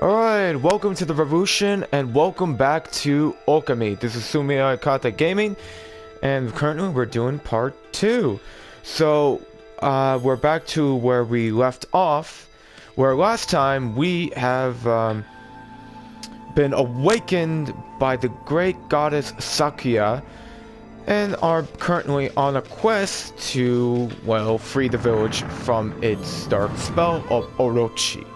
Alright, welcome to the revolution and welcome back to Okami. This is Sumioyakata Gaming and currently we're doing part 2. So, we're back to where we left off, where last time we have been awakened by the great goddess Sakuya and are currently on a quest to, well, free the village from its dark spell of Orochi.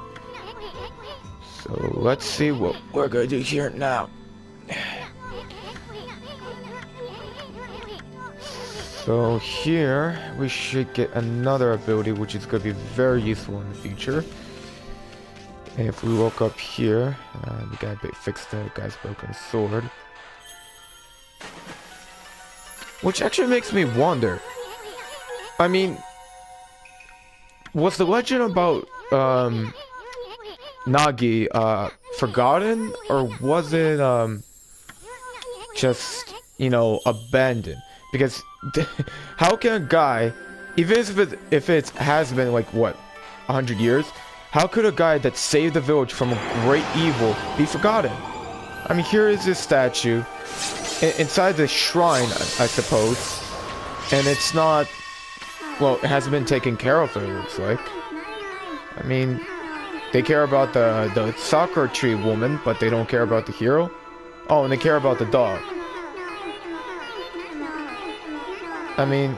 So let's see what we're gonna do here now. So here we should get another ability which is gonna be very useful in the future. And if we look up here, we gotta fix the guy's broken sword. Which actually makes me wonder. I mean, was the legend about Nagi forgotten, or was it just, you know, abandoned? Because how can a guy, even if it has been like what, 100 years, how could a guy that saved the village from a great evil be forgotten? I mean, here is this statue inside the shrine, I suppose, and it's not, well, it hasn't been taken care of, it looks like. I mean, they care about the sakura tree woman, but they don't care about the hero. Oh, and they care about the dog. I mean,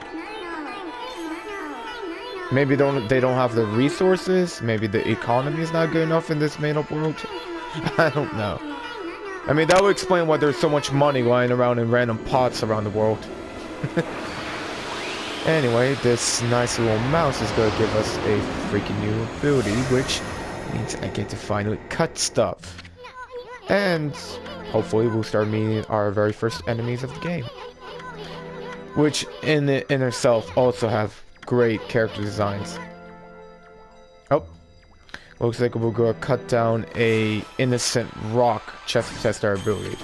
maybe they don't have the resources. Maybe the economy is not good enough in this made-up world. I don't know. I mean, that would explain why there's so much money lying around in random pots around the world. Anyway, this nice little mouse is going to give us a freaking new ability, which means I get to finally cut stuff. And hopefully we'll start meeting our very first enemies of the game. Which in itself also have great character designs. Oh. Looks like we're going to cut down a innocent rock just to test our ability.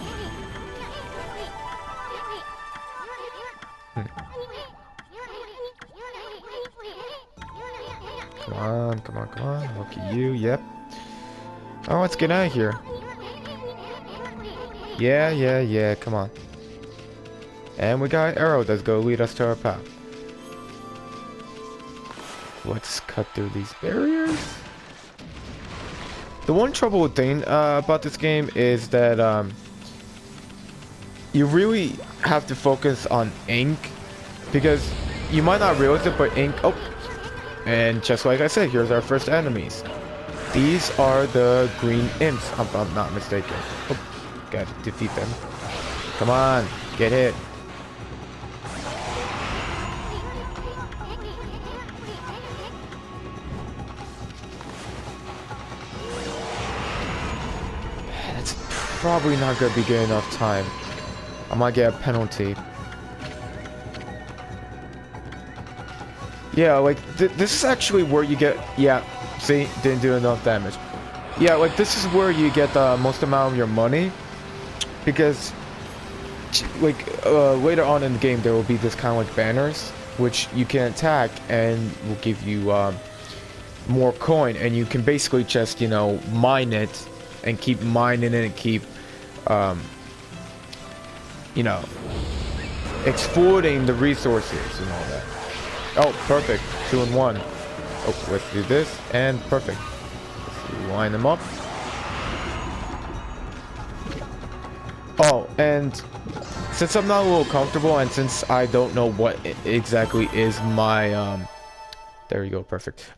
Come on, come on, come on. Look at you, yep. Oh, let's get out of here. Yeah, come on. And we got an arrow that's gonna lead us to our path. Let's cut through these barriers. The one trouble thing about this game is that you really have to focus on ink, because you might not realize it, but ink... Oh! And just like I said, here's our first enemies. These are the green imps, if I'm not mistaken. Oh, gotta defeat them. Come on, get hit. That's probably not gonna be good enough time. I might get a penalty. Yeah, like, this is actually where you get... Yeah, see? Didn't do enough damage. Yeah, like, this is where you get the most amount of your money. Because, like, later on in the game, there will be this kind of, like, banners, which you can attack and will give you, more coin. And you can basically just, you know, mine it and keep mining it and keep, you know, exploiting the resources and all that. Oh, perfect. 2 in 1. Oh, let's do this. And perfect. Let's line them up. Oh, and since I'm not a little comfortable, and since I don't know what exactly is my, there you go, perfect.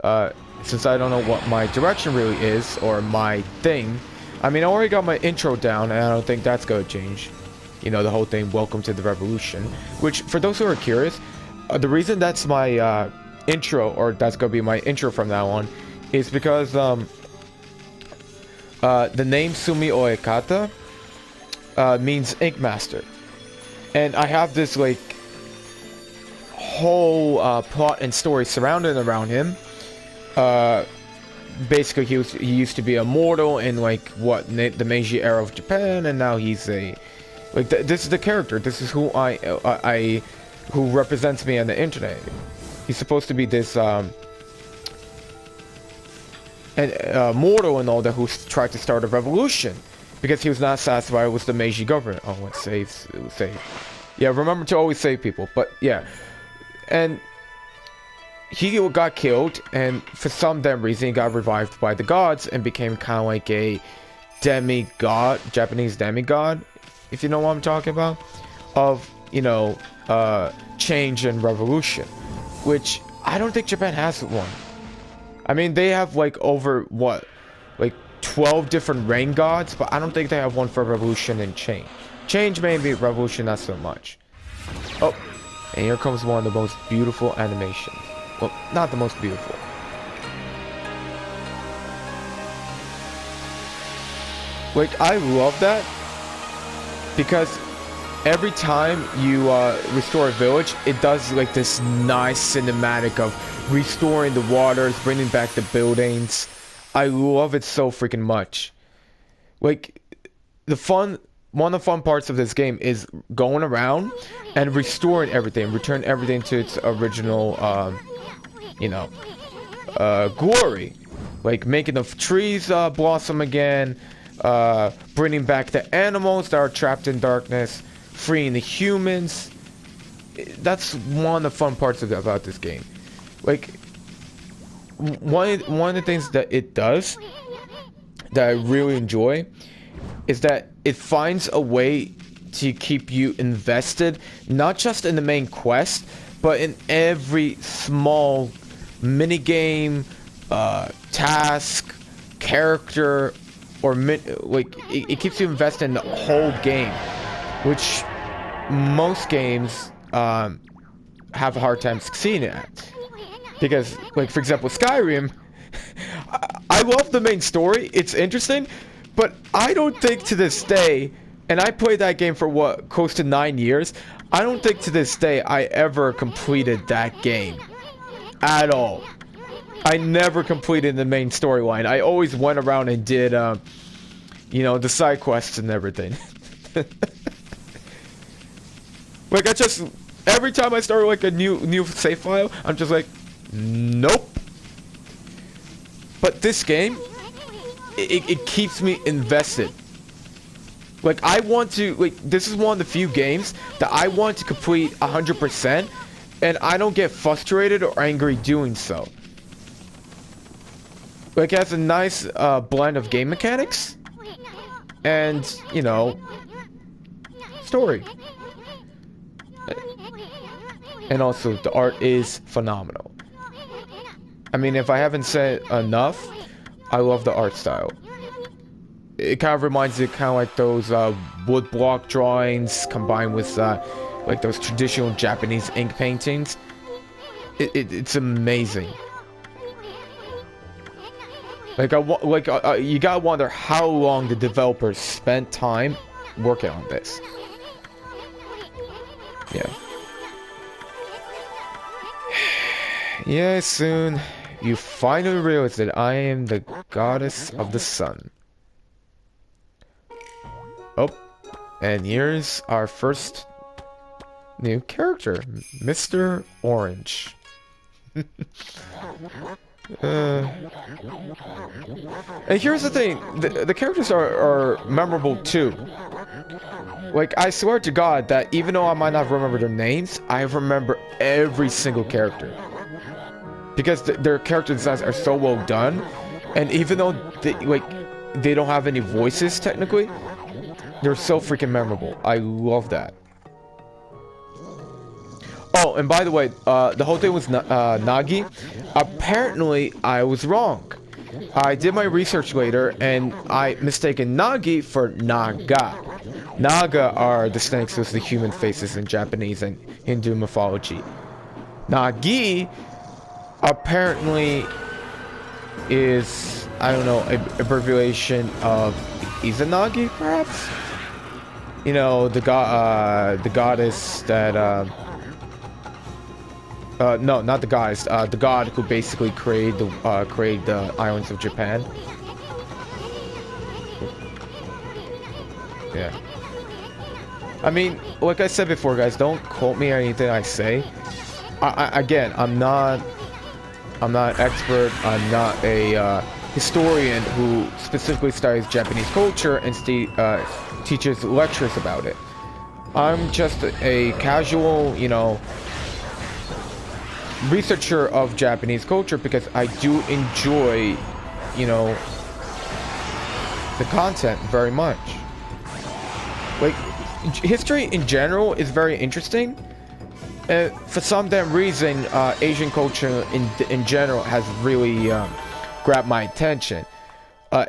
Since I don't know what my direction really is, or my thing, I mean, I already got my intro down, and I don't think that's gonna change. You know, the whole thing, welcome to the revolution. Which, for those who are curious, the reason that's my intro, or that's gonna be my intro from now on, is because the name Sumioyakata means ink master, and I have this like whole plot and story surrounded around him. Basically, he used to be a mortal in like what the Meiji era of Japan, and now he's a like this is the character. This is who who represents me on the internet. He's supposed to be this and mortal and all that who tried to start a revolution because he was not satisfied with the Meiji government. Oh, let's save. Yeah, remember to always save people. But yeah, and he got killed, and for some damn reason he got revived by the gods and became kind of like a demigod, Japanese demigod, if you know what I'm talking about, of, you know, change and revolution, which I don't think Japan has one. I mean, they have like over what, like 12 different rain gods, but I don't think they have one for revolution and change. Change maybe, revolution not so much. Oh, and here comes one of the most beautiful animations. Well, not the most beautiful. Like, I love that because every time you restore a village, it does like this nice cinematic of restoring the waters, bringing back the buildings. I love it so freaking much. Like, one of the fun parts of this game is going around and restoring everything, return everything to its original, you know, glory. Like making the trees blossom again, bringing back the animals that are trapped in darkness, freeing the humans. That's one of the fun parts about this game. Like, one of the things that it does that I really enjoy is that it finds a way to keep you invested, not just in the main quest, but in every small minigame, task, character, or like it keeps you invested in the whole game, which most games have a hard time succeeding at. Because, like, for example, Skyrim, I love the main story, it's interesting, but I don't think to this day, and I played that game for what, close to 9 years, I don't think to this day I ever completed that game. At all. I never completed the main storyline. I always went around and did, you know, the side quests and everything. Like, every time I start, like, a new save file, I'm just like, nope. But this game, it keeps me invested. Like, I want to, like, this is one of the few games that I want to complete 100%, and I don't get frustrated or angry doing so. Like, it has a nice blend of game mechanics and, you know, story. And also, the art is phenomenal. I mean, if I haven't said enough, I love the art style. It kind of reminds me kind of like those woodblock drawings combined with like those traditional Japanese ink paintings. It's amazing. Like you gotta wonder how long the developers spent time working on this. Yeah. Yeah, soon you finally realize that I am the goddess of the sun. Oh, and here's our first new character, Mr. Orange. And here's the thing, the characters are memorable too. Like, I swear to God that even though I might not remember their names, I remember every single character. Because their character designs are so well done, and even though they don't have any voices technically, they're so freaking memorable. I love that. Oh, and by the way, the whole thing was Nagi. Apparently, I was wrong. I did my research later, and I mistaken Nagi for Naga. Naga are the snakes with the human faces in Japanese and Hindu mythology. Nagi apparently is, I don't know, a abbreviation of Izanagi, perhaps? You know, the goddess that, no, not the goddess, the god who basically created the islands of Japan. Yeah. I mean, like I said before, guys, don't quote me on anything I say. Again, I'm not an expert. I'm not a historian who specifically studies Japanese culture and teaches lectures about it. I'm just a casual, you know, researcher of Japanese culture because I do enjoy, you know, the content very much. Like, history in general is very interesting. For some damn reason, Asian culture in general has really grabbed my attention.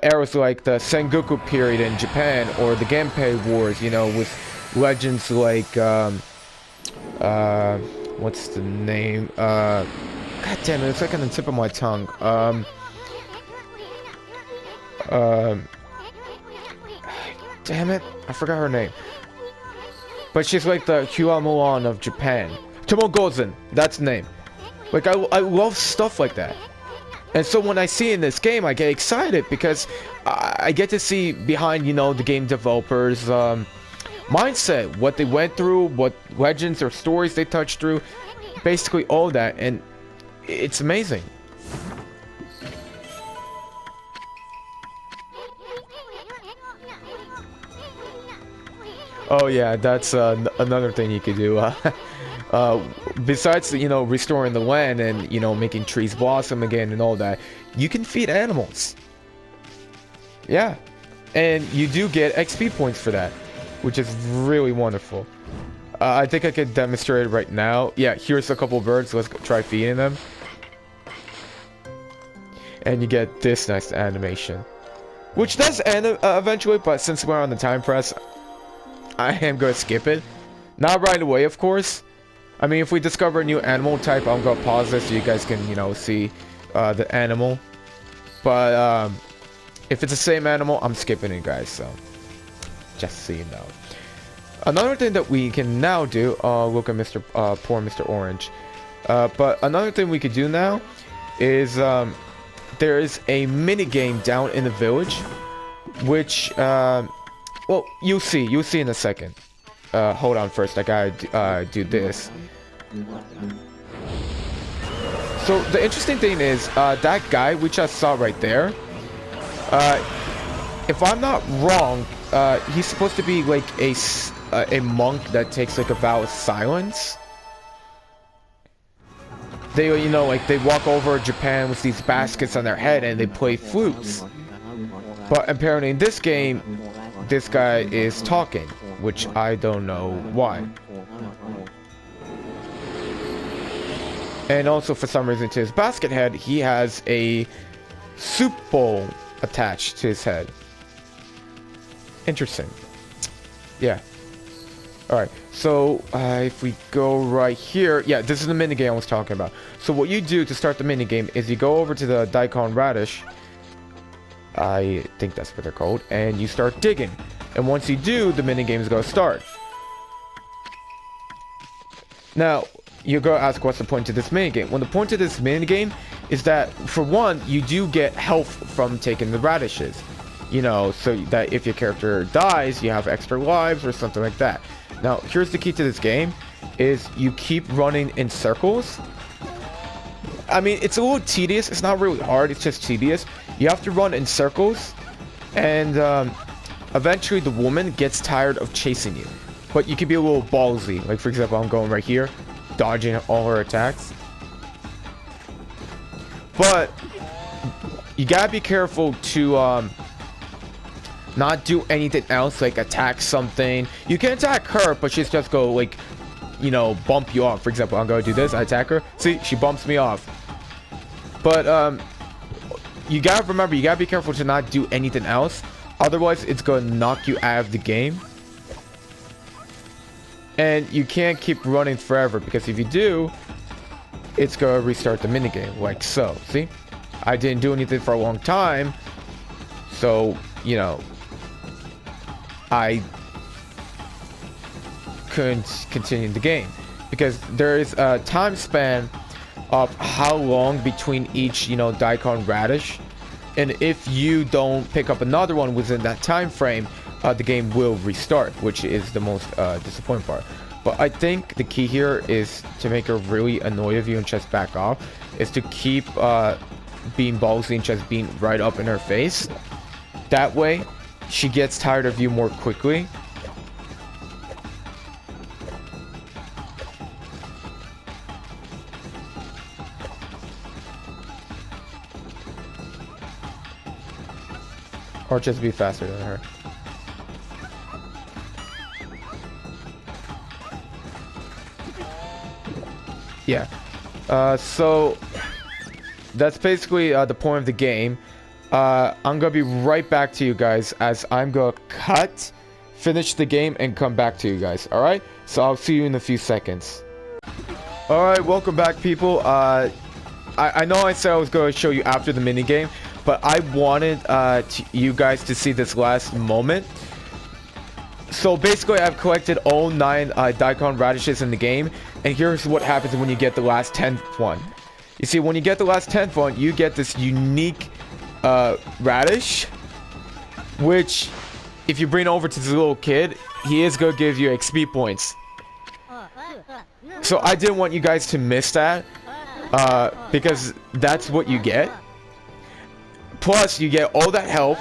Eras like the Sengoku period in Japan or the Genpei Wars, you know, with legends like what's the name? God damn it, it's like on the tip of my tongue. Damn it, I forgot her name. But she's like the Hua Mulan of Japan. Tomogozen, that's the name. Like, I love stuff like that. And so when I see in this game, I get excited because I get to see behind, you know, the game developers' mindset, what they went through, what legends or stories they touched through, basically all that, and it's amazing. Oh yeah, that's another thing you could do. Besides, you know, restoring the land and, you know, making trees blossom again and all that, you can feed animals. Yeah, and you do get XP points for that, which is really wonderful. I think I could demonstrate it right now. Yeah, here's a couple birds. Let's try feeding them. And you get this nice animation, which does end eventually, but since we're on the time press, I am going to skip it. Not right away, of course. I mean, if we discover a new animal type, I'm going to pause this so you guys can, you know, see the animal. But if it's the same animal, I'm skipping it, guys. So, just so you know. Another thing that we can now do, look at poor Mr. Orange. But another thing we could do now is there is a mini game down in the village, which well, you'll see in a second. Hold on first, I gotta do this. So the interesting thing is, that guy we just saw right there, if I'm not wrong, he's supposed to be like a monk that takes like a vow of silence. They, you know, like they walk over Japan with these baskets on their head and they play flutes. But apparently in this game, this guy is talking, which I don't know why. And also for some reason to his basket head, he has a soup bowl attached to his head. Interesting. Yeah. Alright, so if we go right here, yeah, this is the minigame I was talking about. So what you do to start the minigame is you go over to the daikon radish, I think that's what they're called, and you start digging. And once you do, the minigame is going to start. Now, you're going to ask what's the point to this minigame. Well, the point to this minigame is that, for one, you do get health from taking the radishes. You know, so that if your character dies, you have extra lives or something like that. Now, here's the key to this game, is you keep running in circles. I mean, it's a little tedious. It's not really hard. It's just tedious. You have to run in circles, and eventually the woman gets tired of chasing you. But you can be a little ballsy. Like, for example, I'm going right here, dodging all her attacks. But you gotta be careful to not do anything else, like attack something. You can attack her, but she's just go, like, you know, bump you off. For example, I'm gonna do this, I attack her. See, she bumps me off. But you gotta remember, you gotta be careful to not do anything else. Otherwise, it's gonna knock you out of the game. And you can't keep running forever, because if you do, it's gonna restart the minigame, like so. See? I didn't do anything for a long time, so, you know, I couldn't continue the game. Because there is a time span of how long between each, you know, daikon radish. And if you don't pick up another one within that time frame, the game will restart, which is the most disappointing part. But I think the key here is to make her really annoyed of you and just back off, is to keep being ballsy and just being right up in her face. That way, she gets tired of you more quickly. Or just be faster than her. Yeah. So that's basically the point of the game. I'm gonna be right back to you guys as I'm gonna cut, finish the game, and come back to you guys. Alright? So I'll see you in a few seconds. Alright, welcome back, people. I know I said I was gonna show you after the minigame, but I wanted you guys to see this last moment. So basically, I've collected all 9 daikon radishes in the game, and here's what happens when you get the last 10th one. You see, when you get the last 10th one, you get this unique radish, which, if you bring over to this little kid, he is gonna give you XP points. So I didn't want you guys to miss that, because that's what you get. Plus, you get all that health,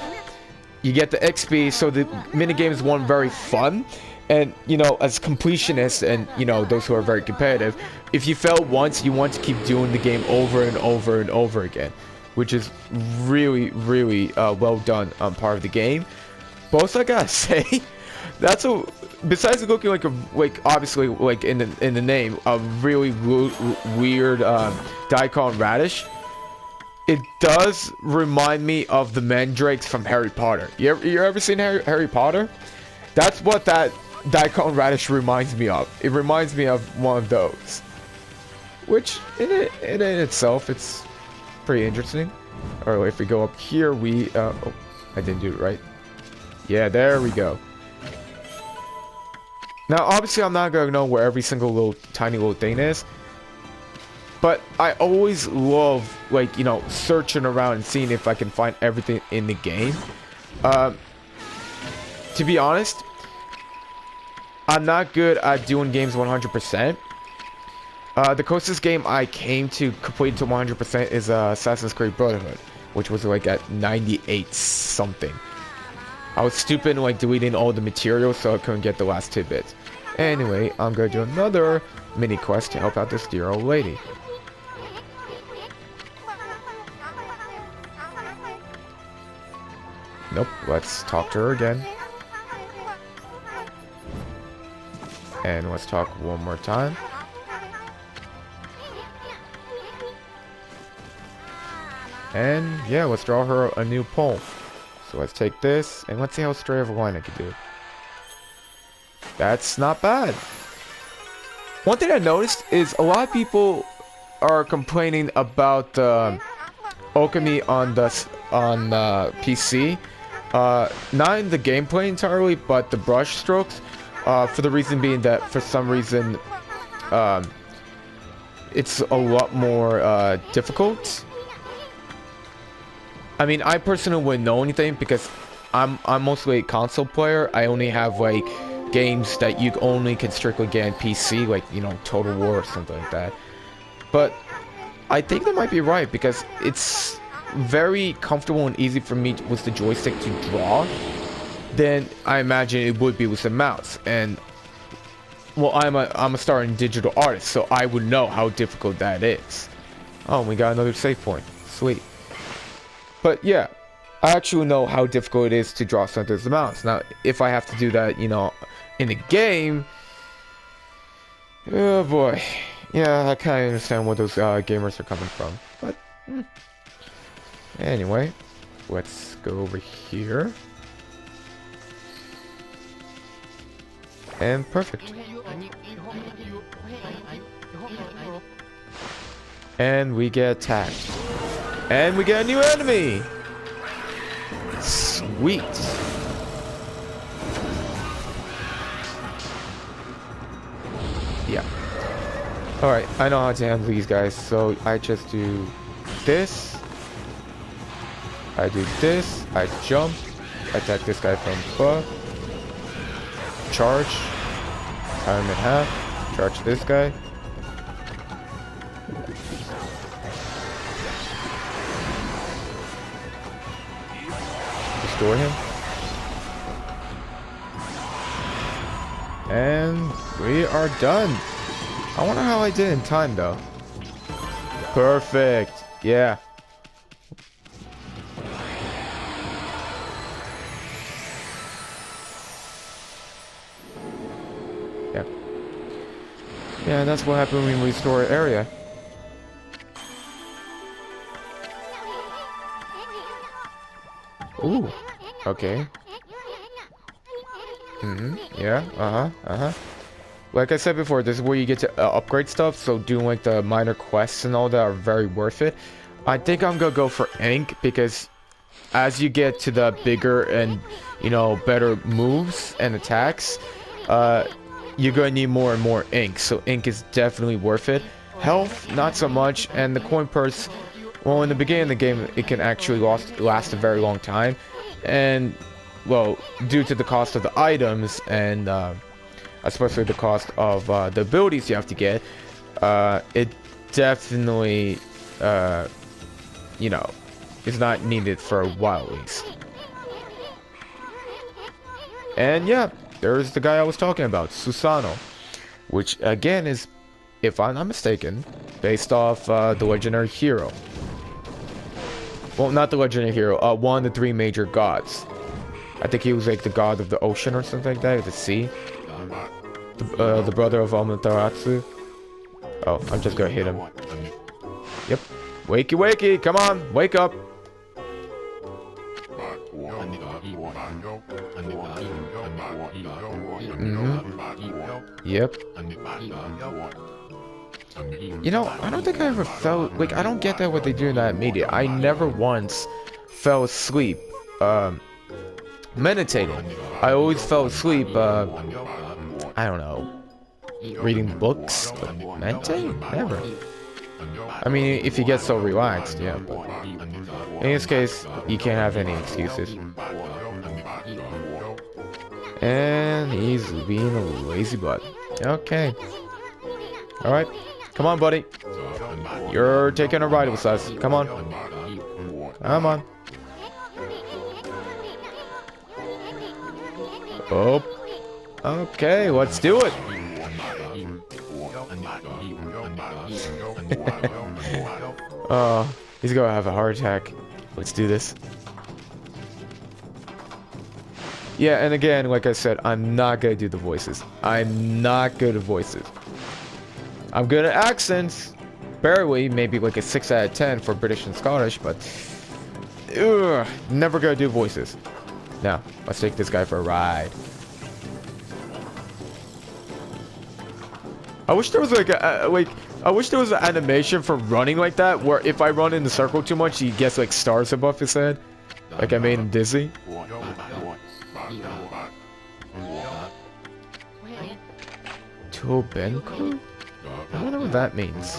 you get the XP, so the minigame is one very fun. And, you know, as completionists and, you know, those who are very competitive, if you fail once, you want to keep doing the game over and over and over again, which is really, really well done on part of the game. But also, I gotta say, that's a, besides looking like obviously, like in the name, a really weird daikon radish, it does remind me of the mandrakes from Harry Potter. You ever seen Harry Potter? That's what that daikon radish reminds me of. It reminds me of one of those. Which, in itself, it's pretty interesting. Or if we go up here, we... oh, I didn't do it right. Yeah, there we go. Now, obviously, I'm not going to know where every single little tiny little thing is. But I always love, like, you know, searching around and seeing if I can find everything in the game. To be honest, I'm not good at doing games 100%. The closest game I came to complete to 100% is Assassin's Creed Brotherhood, which was like at 98 something. I was stupid, like, deleting all the material so I couldn't get the last tidbits. Anyway, I'm gonna do another mini quest to help out this dear old lady. Nope, let's talk to her again. And let's talk one more time. And yeah, let's draw her a new poem. So let's take this, and let's see how straight of a line I can do. That's not bad. One thing I noticed is a lot of people are complaining about Okami on PC. Not in the gameplay entirely, but the brush strokes. For the reason being that for some reason it's a lot more difficult. I mean, I personally wouldn't know anything because I'm mostly a console player. I only have like games that you only can strictly get on PC, like, you know, Total War or something like that. But I think they might be right because it's very comfortable and easy for me with the joystick to draw. Then I imagine it would be with the mouse. And well, I'm a starting digital artist, so I would know how difficult that is. Oh, we got another save point. Sweet. But yeah, I actually know how difficult it is to draw something with the mouse. Now, if I have to do that, you know, in the game, oh boy. Yeah, I kind of understand where those gamers are coming from. But anyway, let's go over here. And perfect. And we get attacked. And we get a new enemy! Sweet. Yeah. Alright, I know how to handle these guys, so I just do this. I do this. I jump. Attack this guy from above. Charge. Cut him in half. Charge this guy. restore him. And we are done. I wonder how I did in time, though. Perfect. Yeah. Yeah. Yeah, that's what happened when we restore an area. Ooh. Okay. Yeah. Like I said before, this is where you get to upgrade stuff, so doing like the minor quests and all that are very worth it. I think I'm gonna go for ink because as you get to the bigger and, you know, better moves and attacks, you're gonna need more and more ink, so ink is definitely worth it. Health, not so much, and the coin purse, well, in the beginning of the game, it can actually last a very long time, and, well, due to the cost of the items and, especially the cost of the abilities you have to get, it definitely, you know, is not needed for a while at least. And yeah, there's the guy I was talking about, Susanoo, which again is, if I'm not mistaken, based off the legendary hero. Well, not the legendary hero, one of the 3 major gods. I think he was like the god of the ocean or something like that, the sea. The brother of Amaterasu. Oh, I'm just gonna hit him. Yep. Wakey, wakey, come on, wake up. Yep. You know, I don't think I ever felt like, I don't get that what they do in that media. I never once fell asleep meditating. I always fell asleep I don't know, reading books, but meditating? Never. I mean, if you get so relaxed, yeah, but in this case, you can't have any excuses. And he's being a lazy butt. Okay. Alright. Come on, buddy. You're taking a ride with us. Come on. Come on. Oh. Okay, let's do it. Oh, he's gonna have a heart attack. Let's do this. Yeah, and again, like I said, I'm not gonna do the voices. I'm not good at voices. I'm good at accents. Barely, maybe like a 6 out of 10 for British and Scottish, but never gonna do voices. Now, let's take this guy for a ride. I wish there was like I wish there was an animation for running like that, where if I run in the circle too much, he gets like stars above his head. Like I made him dizzy. Tobenku? I don't know what that means.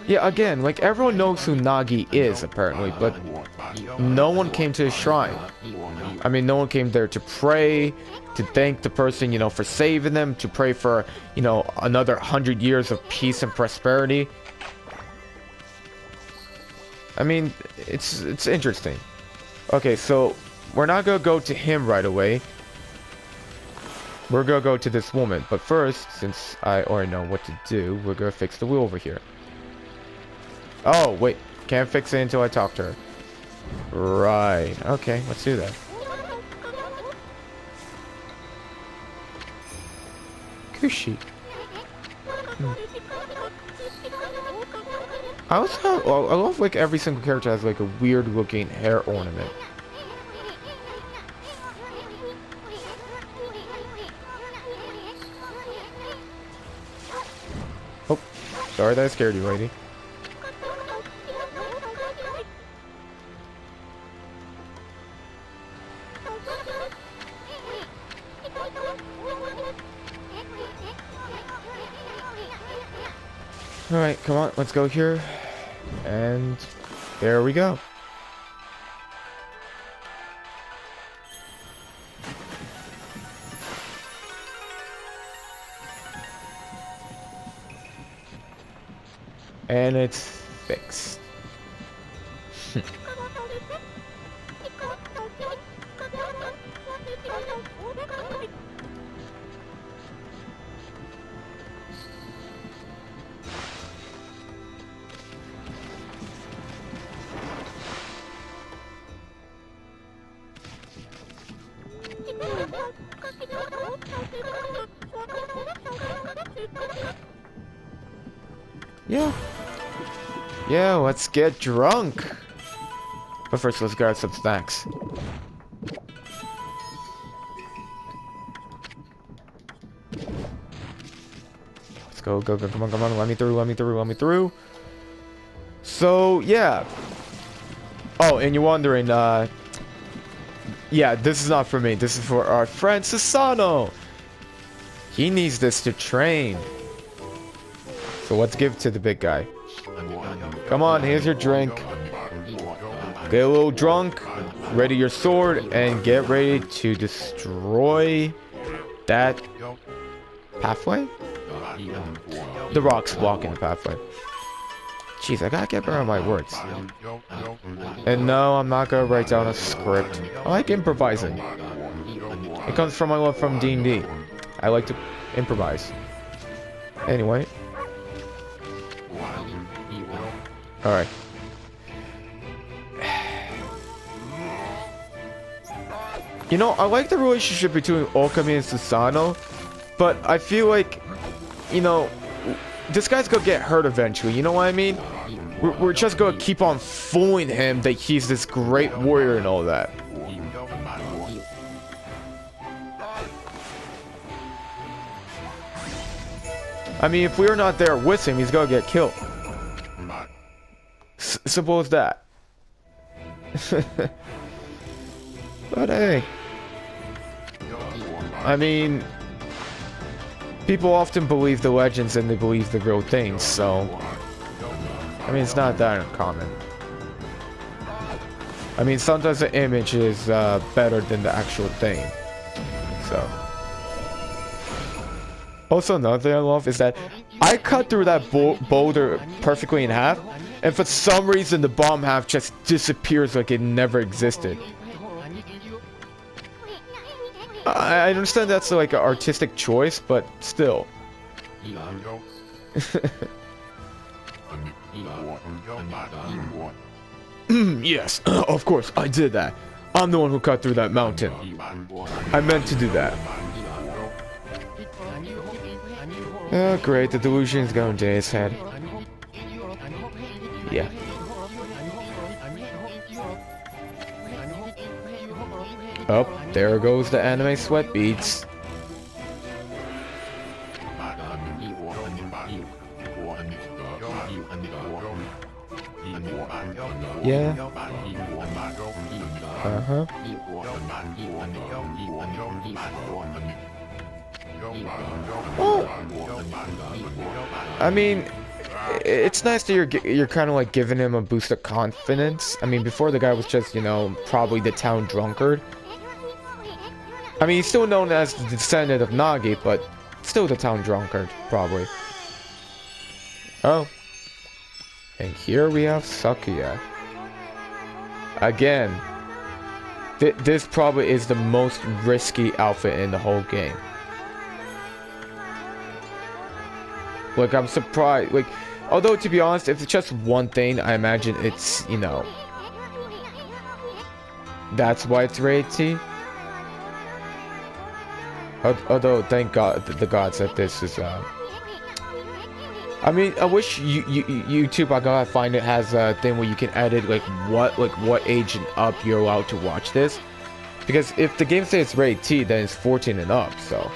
Yeah, again, like everyone knows who Nagi is apparently, but no one came to his shrine. I mean, no one came there to pray, to thank the person, you know, for saving them, to pray for, you know, another 100 years of peace and prosperity. I mean, it's interesting. Okay, so we're not gonna go to him right away. We're gonna go to this woman, but first, since I already know what to do, we're gonna fix the wheel over here. Oh, wait, can't fix it until I talk to her. Right, okay, let's do that. Kushi. I love like every single character has like a weird looking hair ornament. Oh, sorry that I scared you, lady. Alright, come on, let's go here. And there we go. And it's fixed. Yeah, let's get drunk. But first, let's grab some snacks. Let's go, go, go, come on, let me through. So, yeah. Oh, and you're wondering, yeah, this is not for me. This is for our friend Susanoo. He needs this to train. So let's give it to the big guy. Come on, here's your drink. Get a little drunk, ready your sword, and get ready to destroy that pathway? The rocks blocking the pathway. Jeez, I gotta get better at my words. And no, I'm not gonna write down a script. I like improvising. It comes from my love from D&D. I like to improvise. Anyway. Alright. You know, I like the relationship between Okami and Susanoo, but I feel like, you know, this guy's gonna get hurt eventually, you know what I mean? We're just gonna keep on fooling him that he's this great warrior and all that. I mean, if we're not there with him, he's gonna get killed. Simple as that. But hey. I mean, people often believe the legends and they believe the real things, so... I mean, it's not that uncommon. I mean, sometimes the image is better than the actual thing. So... Also, another thing I love is that I cut through that boulder perfectly in half, and for some reason the bottom half just disappears like it never existed. I understand that's like an artistic choice, but still. Yes, of course, I did that. I'm the one who cut through that mountain. I meant to do that. Oh, great, the delusion's going to his head. Yeah. Oh, there goes the anime sweat beads. Yeah. Uh-huh. Oh. I mean, it's nice that you're kind of like giving him a boost of confidence. I mean, before the guy was just, you know, probably the town drunkard. I mean, he's still known as the descendant of Nagi, but still the town drunkard, probably. Oh. And here we have Sakuya. Again. This probably is the most risky outfit in the whole game. Like, I'm surprised. Like, although, to be honest, if it's just one thing, I imagine it's, you know... That's why it's rated T. Although, thank God, the gods that this is, I mean, I wish YouTube, I gotta find it, has a thing where you can edit, like what age and up you're allowed to watch this. Because if the game says it's rated T, then it's 14 and up, so.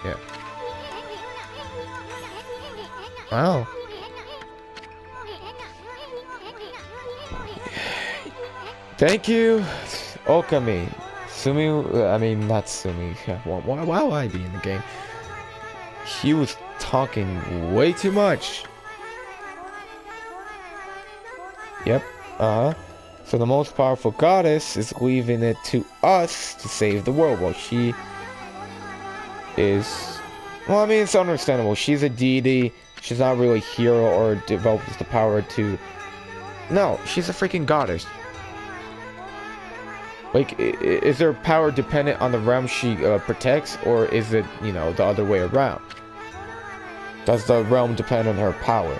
Yeah. Wow. Thank you, Okami. I mean, not Sumi. Why would I be in the game? He was talking way too much. Yep. So the most powerful goddess is leaving it to us to save the world while she is Well, I mean, it's understandable. She's a deity. She's not really a hero or develops the power to... No, she's a freaking goddess. Like, is her power dependent on the realm she protects, or is it, you know, the other way around? Does the realm depend on her power?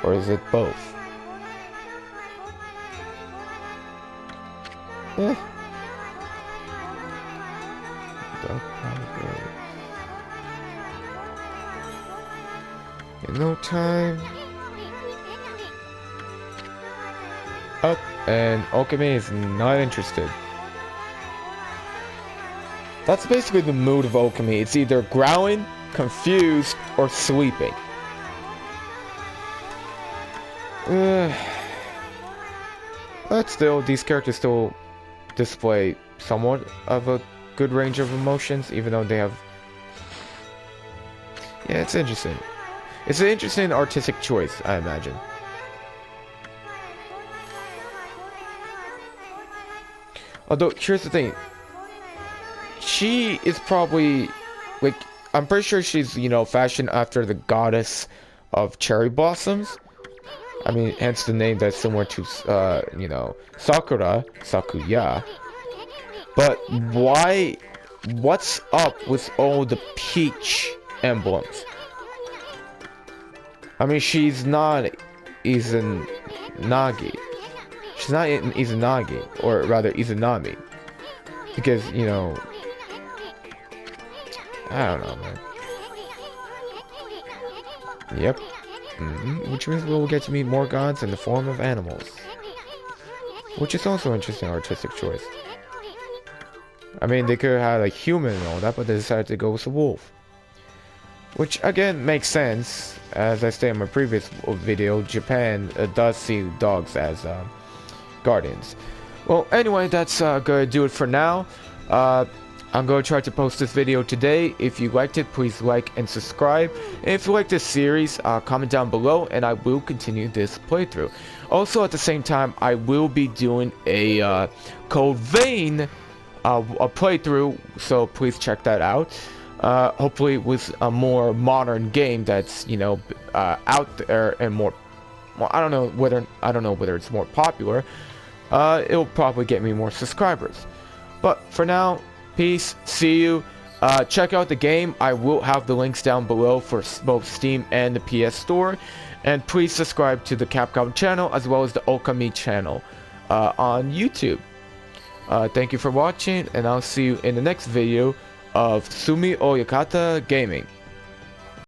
Or is it both? Eh. In no time. Up, and Okami is not interested. That's basically the mood of Okami. It's either growling, confused, or sleeping. But still, these characters still display somewhat of a good range of emotions, even though they have... Yeah, it's interesting. It's an interesting artistic choice, I imagine. Although, here's the thing. She is probably, like, I'm pretty sure she's, you know, fashioned after the goddess of cherry blossoms. I mean, hence the name that's similar to, you know, Sakura, Sakuya. But why, what's up with all the peach emblems? I mean, she's not Izanagi. She's not Izanagi, or rather Izanami. Because, you know... I don't know, man. Yep. Which means we'll get to meet more gods in the form of animals. Which is also an interesting artistic choice. I mean, they could have had a human and all that, but they decided to go with a wolf. Which, again, makes sense. As I stated in my previous video, Japan does see dogs as guardians. Well, anyway, that's gonna do it for now. I'm gonna try to post this video today. If you liked it, please like and subscribe. And if you like this series, comment down below and I will continue this playthrough. Also, at the same time, I will be doing a Code Vein a playthrough, so please check that out. Hopefully with a more modern game that's, you know, out there and more... Well, I don't know whether it's more popular. It'll probably get me more subscribers. But for now, peace, see you. Check out the game. I will have the links down below for both Steam and the PS Store. And please subscribe to the Capcom channel as well as the Okami channel on YouTube. Thank you for watching, and I'll see you in the next video of Sumioyakata Gaming.